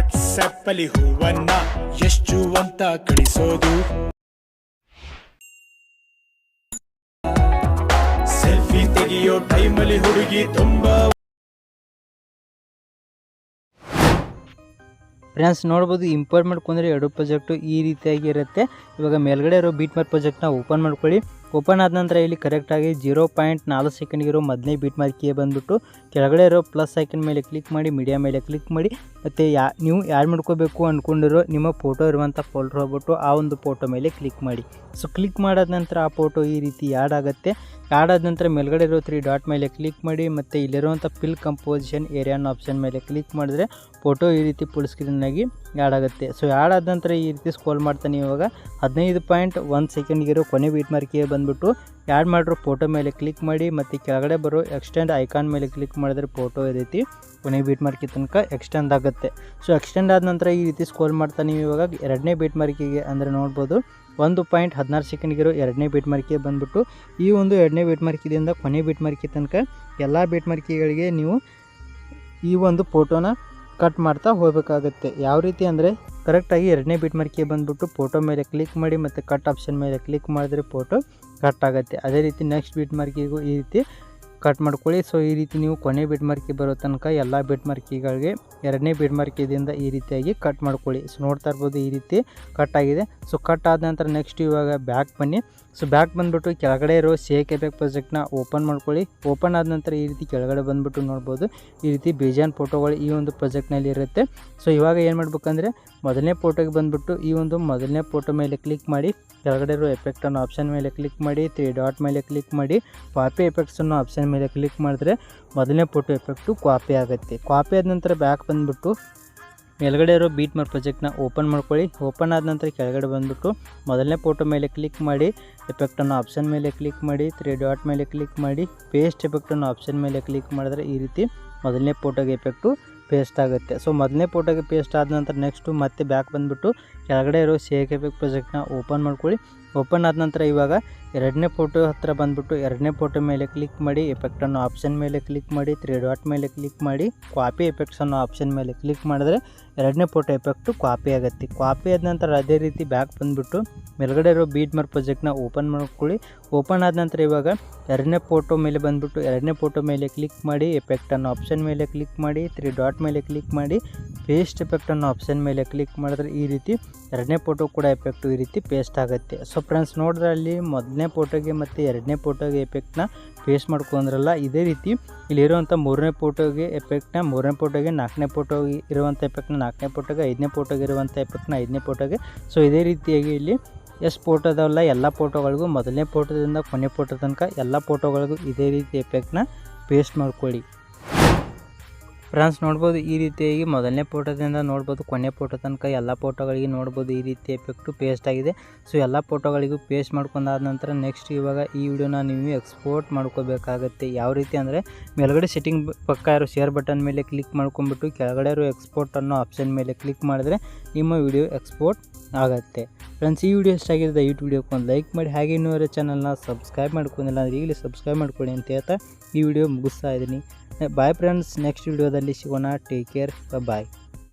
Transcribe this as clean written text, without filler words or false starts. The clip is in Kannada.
ವಾಟ್ಸ್ಆಪ್ ಅಲ್ಲಿ ಹೂವನ್ನ ಎಷ್ಟು ಅಂತ ಕಳಿಸೋದು, ಸೆಲ್ಫಿ ತೆಗೆಯೋ ಟೈಮಲ್ಲಿ ಹುಡುಗಿ ತುಂಬಾ. ಫ್ರೆಂಡ್ಸ್ ನೋಡ್ಬೋದು ಇಂಪೋರ್ಟ್ ಮಾಡ್ಕೊಂಡ್ರೆ ಎರಡು ಪ್ರಾಜೆಕ್ಟು ಈ ರೀತಿಯಾಗಿ ಇರುತ್ತೆ. ಇವಾಗ ಮೇಲ್ಗಡೆ ಇರೋ ಬೀಟ್ಮಾರ್ಕ್ ಪ್ರಾಜೆಕ್ಟ್ನ ಓಪನ್ ಮಾಡ್ಕೊಳ್ಳಿ. ಓಪನ್ ಆದ ನಂತರ ಇಲ್ಲಿ ಕರೆಕ್ಟಾಗಿ 0.4 ಸೆಕೆಂಡ್ಗಿರೋ ಮೊದಲನೇ ಬೀಟ್ಮಾರ್ಕಿಗೆ ಬಂದುಬಿಟ್ಟು ಕೆಳಗಡೆ ಇರೋ ಪ್ಲಸ್ ಐಕನ್ ಮೇಲೆ ಕ್ಲಿಕ್ ಮಾಡಿ, ಮೀಡಿಯಾ ಮೇಲೆ ಕ್ಲಿಕ್ ಮಾಡಿ, ಮತ್ತು ನೀವು ಯಾಡ್ ಮಾಡ್ಕೋಬೇಕು ಅಂದ್ಕೊಂಡಿರೋ ನಿಮ್ಮ ಫೋಟೋ ಇರುವಂಥ ಫೋಲ್ಡರ್ ಹೋಗ್ಬಿಟ್ಟು ಆ ಒಂದು ಫೋಟೋ ಮೇಲೆ ಕ್ಲಿಕ್ ಮಾಡಿ. ಸೊ ಕ್ಲಿಕ್ ಮಾಡಾದ ನಂತರ ಆ ಫೋಟೋ ಈ ರೀತಿ ಆ್ಯಡ್ ಆಗುತ್ತೆ. ಆ್ಯಡ್ ಆದ ನಂತರ ಮೇಲ್ಗಡೆ ಇರೋ 3 ಡಾಟ್ ಮೇಲೆ ಕ್ಲಿಕ್ ಮಾಡಿ, ಮತ್ತು ಇಲ್ಲಿರುವಂಥ ಫಿಲ್ ಕಂಪೋಸಿಷನ್ ಏರಿಯಾ ಅನ್ನೋ ಆಪ್ಷನ್ ಮೇಲೆ ಕ್ಲಿಕ್ ಮಾಡಿದ್ರೆ ಫೋಟೋ ಈ ರೀತಿ ಫುಲ್ ಸ್ಕ್ರೀನಾಗಿ ಆ್ಯಡ್ ಆಗುತ್ತೆ. ಸೊ ಆ್ಯಡ್ ಆದ ನಂತರ ಈ ರೀತಿ ಸ್ಕ್ರೋಲ್ ಮಾಡ್ತಾನೆ ಇವಾಗ 15.1 ಸೆಕೆಂಡ್ಗಿರೋ ಕೊನೆ ಬೀಟ್ಮಾರ್ಕಿಗೆ ಬಂದುಬಿಟ್ಟು ಆ್ಯಡ್ ಮಾಡಿರೋ ಫೋಟೋ ಮೇಲೆ ಕ್ಲಿಕ್ ಮಾಡಿ, ಮತ್ತು ಕೆಳಗಡೆ ಬರೋ ಎಕ್ಸ್ಟೆಂಡ್ ಐಕಾನ್ ಮೇಲೆ ಕ್ಲಿಕ್ ಮಾಡಿದ್ರೆ ಫೋಟೋ ಈ ರೀತಿ ಕೊನೆ ಬೀಟ್ಮಾರ್ಕಿ ತನಕ ಎಕ್ಸ್ಟೆಂಡ್ ಆಗುತ್ತೆ. ಸೊ ಎಕ್ಸ್ಟೆಂಡ್ ಆದ ನಂತರ ಈ ರೀತಿ ಸ್ಕ್ರೋಲ್ ಮಾಡ್ತಾನೆ ಇವಾಗ ಎರಡನೇ ಬೀಟ್ಮಾರ್ಕಿಗೆ ಅಂದರೆ ನೋಡ್ಬೋದು 1.16 ಸೆಕೆಂಡ್ಗಿರೋ ಎರಡನೇ ಬೀಟ್ಮಾರ್ಕಿಗೆ ಬಂದುಬಿಟ್ಟು ಈ ಒಂದು ಎರಡನೇ ಬೀಟ್ಮಾರ್ಕಿದಿಂದ ಕೊನೆ ಬೀಟ್ಮಾರ್ಕಿ ತನಕ ಎಲ್ಲ ಬೀಟ್ಮಾರ್ಕಿಗಳಿಗೆ ನೀವು ಈ ಒಂದು ಫೋಟೋನ ಕಟ್ ಮಾಡ್ತಾ ಹೋಗಬೇಕಾಗುತ್ತೆ. ಯಾವ ರೀತಿ ಅಂದರೆ ಕರೆಕ್ಟಾಗಿ ಎರಡನೇ ಬೀಟ್ಮಾರ್ಕಿಗೆ ಬಂದುಬಿಟ್ಟು ಫೋಟೋ ಮೇಲೆ ಕ್ಲಿಕ್ ಮಾಡಿ, ಮತ್ತು ಕಟ್ ಆಪ್ಷನ್ ಮೇಲೆ ಕ್ಲಿಕ್ ಮಾಡಿದ್ರೆ ಫೋಟೋ ಕಟ್ ಆಗುತ್ತೆ. ಅದೇ ರೀತಿ ನೆಕ್ಸ್ಟ್ ಬೀಟ್ಮಾರ್ಕಿಗೂ ಈ ರೀತಿ ಕಟ್ ಮಾಡ್ಕೊಳ್ಳಿ. ಸೊ ಈ ರೀತಿ ನೀವು ಕೊನೆ ಬೀಟ್ಮಾರ್ಕಿ ಬರೋ ತನಕ ಎಲ್ಲ ಬೀಟ್ಮಾರ್ಕಿಗಳಿಗೆ ಎರಡನೇ ಬೀಟ್ಮಾರ್ಕಿದಿಂದ ಈ ರೀತಿಯಾಗಿ ಕಟ್ ಮಾಡ್ಕೊಳ್ಳಿ. ಸೊ ನೋಡ್ತಾ ಇರ್ಬೋದು ಈ ರೀತಿ ಕಟ್ ಆಗಿದೆ. ಸೊ ಕಟ್ ಆದ ನಂತರ ನೆಕ್ಸ್ಟ್ ಇವಾಗ ಬ್ಯಾಕ್ ಬನ್ನಿ. ಸೊ ಬ್ಯಾಕ್ ಬಂದುಬಿಟ್ಟು ಕೆಳಗಡೆ ಇರೋ 𝗕𝗘𝗏𝗥 ಪ್ರಾಜೆಕ್ಟ್ನ ಓಪನ್ ಮಾಡ್ಕೊಳ್ಳಿ. ಓಪನ್ ಆದ ನಂತರ ಈ ರೀತಿ ಕೆಳಗಡೆ ಬಂದುಬಿಟ್ಟು ನೋಡ್ಬೋದು ಈ ರೀತಿ ಬೇಜಾನ್ ಫೋಟೋಗಳು ಈ ಒಂದು ಪ್ರಾಜೆಕ್ಟ್ನಲ್ಲಿ ಇರುತ್ತೆ. ಸೊ ಇವಾಗ ಏನು ಮಾಡ್ಬೇಕಂದ್ರೆ ಮೊದಲನೇ ಫೋಟೋಗೆ ಬಂದುಬಿಟ್ಟು ಈ ಒಂದು ಮೊದಲನೇ ಫೋಟೋ ಮೇಲೆ ಕ್ಲಿಕ್ ಮಾಡಿ, ಕೆಳಗಡೆ ಇರೋ ಎಫೆಕ್ಟ್ ಅನ್ನೋ ಆಪ್ಷನ್ ಮೇಲೆ ಕ್ಲಿಕ್ ಮಾಡಿ, 3 ಡಾಟ್ ಮೇಲೆ ಕ್ಲಿಕ್ ಮಾಡಿ, ಕಾಪಿ ಎಫೆಕ್ಟ್ಸ್ ಅನ್ನೋ ಆಪ್ಷನ್ ಮೇಲೆ ಕ್ಲಿಕ್ ಮಾಡಿದ್ರೆ ಮೊದಲನೇ ಫೋಟೋ ಎಫೆಕ್ಟು ಕಾಪಿ ಆಗುತ್ತೆ. ಕಾಪಿ ಆದ ನಂತರ ಬ್ಯಾಕ್ ಬಂದುಬಿಟ್ಟು ಮೇಲ್ಗಡೆ ಇರೋ ಬೀಟ್ಮಾರ್ಕ್ ಪ್ರಾಜೆಕ್ಟ್ನ ಓಪನ್ ಮಾಡ್ಕೊಳ್ಳಿ. ಓಪನ್ ಆದ ನಂತರ ಕೆಳಗಡೆ ಬಂದುಬಿಟ್ಟು ಮೊದಲನೇ ಫೋಟೋ ಮೇಲೆ ಕ್ಲಿಕ್ ಮಾಡಿ, ಎಫೆಕ್ಟ್ ಅನ್ನೋ ಆಪ್ಷನ್ ಮೇಲೆ ಕ್ಲಿಕ್ ಮಾಡಿ, 3 ಡಾಟ್ ಮೇಲೆ ಕ್ಲಿಕ್ ಮಾಡಿ, ಪೇಸ್ಟ್ ಎಫೆಕ್ಟ್ ಅನ್ನೋ ಆಪ್ಷನ್ ಮೇಲೆ ಕ್ಲಿಕ್ ಮಾಡಿದ್ರೆ ಈ ರೀತಿ ಮೊದಲನೇ ಫೋಟೋಗೆ ಎಫೆಕ್ಟು ಪೇಸ್ಟ್ ಆಗುತ್ತೆ. ಸೊ ಮೊದಲನೇ ಫೋಟೋಗೆ ಪೇಸ್ಟ್ ಆದ ನಂತರ ನೆಕ್ಸ್ಟು ಮತ್ತೆ ಬ್ಯಾಕ್ ಬಂದುಬಿಟ್ಟು ಕೆಳಗಡೆ ಇರೋ 𝗕𝗘𝗏𝗥 ಪ್ರಾಜೆಕ್ಟ್ನ ಓಪನ್ ಮಾಡ್ಕೊಳ್ಳಿ. ಓಪನ್ ಆದ ನಂತರ ಇವಾಗ ಎರಡನೇ ಫೋಟೋ ಹತ್ತಿರ ಬಂದುಬಿಟ್ಟು ಎರಡನೇ ಫೋಟೋ ಮೇಲೆ ಕ್ಲಿಕ್ ಮಾಡಿ, ಎಫೆಕ್ಟ್ ಅನ್ನೋ ಆಪ್ಷನ್ ಮೇಲೆ ಕ್ಲಿಕ್ ಮಾಡಿ, 3 ಡಾಟ್ ಮೇಲೆ ಕ್ಲಿಕ್ ಮಾಡಿ, ಕಾಪಿ ಎಫೆಕ್ಟ್ಸ್ ಅನ್ನೋ ಆಪ್ಷನ್ ಮೇಲೆ ಕ್ಲಿಕ್ ಮಾಡಿದ್ರೆ ಎರಡನೇ ಫೋಟೋ ಎಫೆಕ್ಟು ಕಾಪಿ ಆಗುತ್ತೆ. ಕಾಪಿ ಆದ ನಂತರ ಅದೇ ರೀತಿ ಬ್ಯಾಕ್ ಬಂದುಬಿಟ್ಟು ಮೇಲ್ಗಡೆ ಇರೋ ಬೀಟ್ಮಾರ್ಕ್ ಪ್ರಾಜೆಕ್ಟ್ನ ಓಪನ್ ಮಾಡ್ಕೊಳ್ಳಿ. ಓಪನ್ ಆದ ನಂತರ ಇವಾಗ ಎರಡನೇ ಫೋಟೋ ಮೇಲೆ ಬಂದುಬಿಟ್ಟು ಎರಡನೇ ಫೋಟೋ ಮೇಲೆ ಕ್ಲಿಕ್ ಮಾಡಿ, ಎಫೆಕ್ಟ್ ಅನ್ನೋ ಆಪ್ಷನ್ ಮೇಲೆ ಕ್ಲಿಕ್ ಮಾಡಿ, 3 ಡಾಟ್ ಮೇಲೆ ಕ್ಲಿಕ್ ಮಾಡಿ, ಪೇಸ್ಟ್ ಎಫೆಕ್ಟ್ ಅನ್ನೋ ಆಪ್ಷನ್ ಮೇಲೆ ಕ್ಲಿಕ್ ಮಾಡಿದ್ರೆ ಈ ರೀತಿ ಎರಡನೇ ಫೋಟೋ ಕೂಡ ಎಫೆಕ್ಟು ಈ ರೀತಿ ಪೇಸ್ಟ್ ಆಗುತ್ತೆ. ಸೊ ಫ್ರೆಂಡ್ಸ್ ನೋಡಿದ್ರೆ ಅಲ್ಲಿ ಮೊದಲನೇ ಫೋಟೋಗೆ ಮತ್ತು ಎರಡನೇ ಫೋಟೋಗೆ ಎಫೆಕ್ಟ್ನ ಪೇಸ್ಟ್ ಮಾಡ್ಕೊಂಡ್ರಲ್ಲ, ಇದೇ ರೀತಿ ಇಲ್ಲಿರುವಂಥ ಮೂರನೇ ಫೋಟೋಗೆ ಎಫೆಕ್ಟ್ನ ಮೂರನೇ ಫೋಟೋಗೆ, ನಾಲ್ಕನೇ ಫೋಟೋಗೆ ಇರುವಂಥ ಎಫೆಕ್ಟ್ನ ನಾಲ್ಕನೇ ಫೋಟೋಗೆ, ಐದನೇ ಫೋಟೋಗೆ ಇರುವಂಥ ಎಫೆಕ್ಟ್ನ ಐದನೇ ಫೋಟೋಗೆ. ಸೊ ಇದೇ ರೀತಿಯಾಗಿ ಇಲ್ಲಿ ಎಷ್ಟು ಫೋಟೋ ಅದಾವಲ್ಲ ಎಲ್ಲ ಫೋಟೋಗಳಿಗೂ ಮೊದಲನೇ ಫೋಟೋದಿಂದ ಕೊನೆ ಫೋಟೋ ತನಕ ಎಲ್ಲ ಫೋಟೋಗಳಿಗೂ ಇದೇ ರೀತಿ ಎಫೆಕ್ಟ್ನ ಪೇಸ್ಟ್ ಮಾಡ್ಕೊಳ್ಳಿ. ಫ್ರೆಂಡ್ಸ್ ನೋಡ್ಬೋದು ಈ ರೀತಿಯಾಗಿ ಮೊದಲನೇ ಫೋಟೋದಿಂದ ನೋಡ್ಬೋದು ಕೊನೆ ಫೋಟೋ ತನಕ ಎಲ್ಲ ಫೋಟೋಗಳಿಗೆ ನೋಡ್ಬೋದು ಈ ರೀತಿ ಎಫೆಕ್ಟು ಪೇಸ್ಟ್ ಆಗಿದೆ. ಸೊ ಎಲ್ಲ ಫೋಟೋಗಳಿಗೂ ಪೇಸ್ಟ್ ಮಾಡ್ಕೊಂಡಾದ ನಂತರ ನೆಕ್ಸ್ಟ್ ಇವಾಗ ಈ ವಿಡಿಯೋನ ನೀವು ಎಕ್ಸ್ಪೋರ್ಟ್ ಮಾಡ್ಕೋಬೇಕಾಗತ್ತೆ. ಯಾವ ರೀತಿ ಅಂದರೆ ಮೇಲ್ಗಡೆ ಸೆಟ್ಟಿಂಗ್ ಪಕ್ಕ ಇರೋ ಶೇರ್ ಬಟನ್ ಮೇಲೆ ಕ್ಲಿಕ್ ಮಾಡ್ಕೊಂಡ್ಬಿಟ್ಟು ಕೆಳಗಡೆ ಇರೋ ಎಕ್ಸ್ಪೋರ್ಟ್ ಅನ್ನೋ ಆಪ್ಷನ್ ಮೇಲೆ ಕ್ಲಿಕ್ ಮಾಡಿದ್ರೆ ನಿಮ್ಮ ವಿಡಿಯೋ ಎಕ್ಸ್ಪೋರ್ಟ್ ಆಗುತ್ತೆ. ಫ್ರೆಂಡ್ಸ್ ಈ ವಿಡಿಯೋ ಇಷ್ಟಾಗಿರುತ್ತೆ ಈ ವಿಡಿಯೋಕ್ಕೆ ಒಂದು ಲೈಕ್ ಮಾಡಿ, ಹಾಗೆ ಇನ್ನೂವರೆ ಚಾನಲ್ನ ಸಬ್ಸ್ಕ್ರೈಬ್ ಮಾಡ್ಕೊಂಡಿಲ್ಲ ಅಂದರೆ ಈಗಲೇ ಸಬ್ಸ್ಕ್ರೈಬ್ ಮಾಡ್ಕೊಳ್ಳಿ ಅಂತ ಹೇಳ್ತಾ ಈ ವಿಡಿಯೋ ಮುಗಿಸ್ತಾ ಇದ್ದೀನಿ. ಬಾಯ್ ಫ್ರೆಂಡ್ಸ್, ನೆಕ್ಸ್ಟ್ ವಿಡಿಯೋದಲ್ಲಿ ಸಿಗೋಣ. ಟೇಕ್ ಕೇರ್, ಬಾಯ್.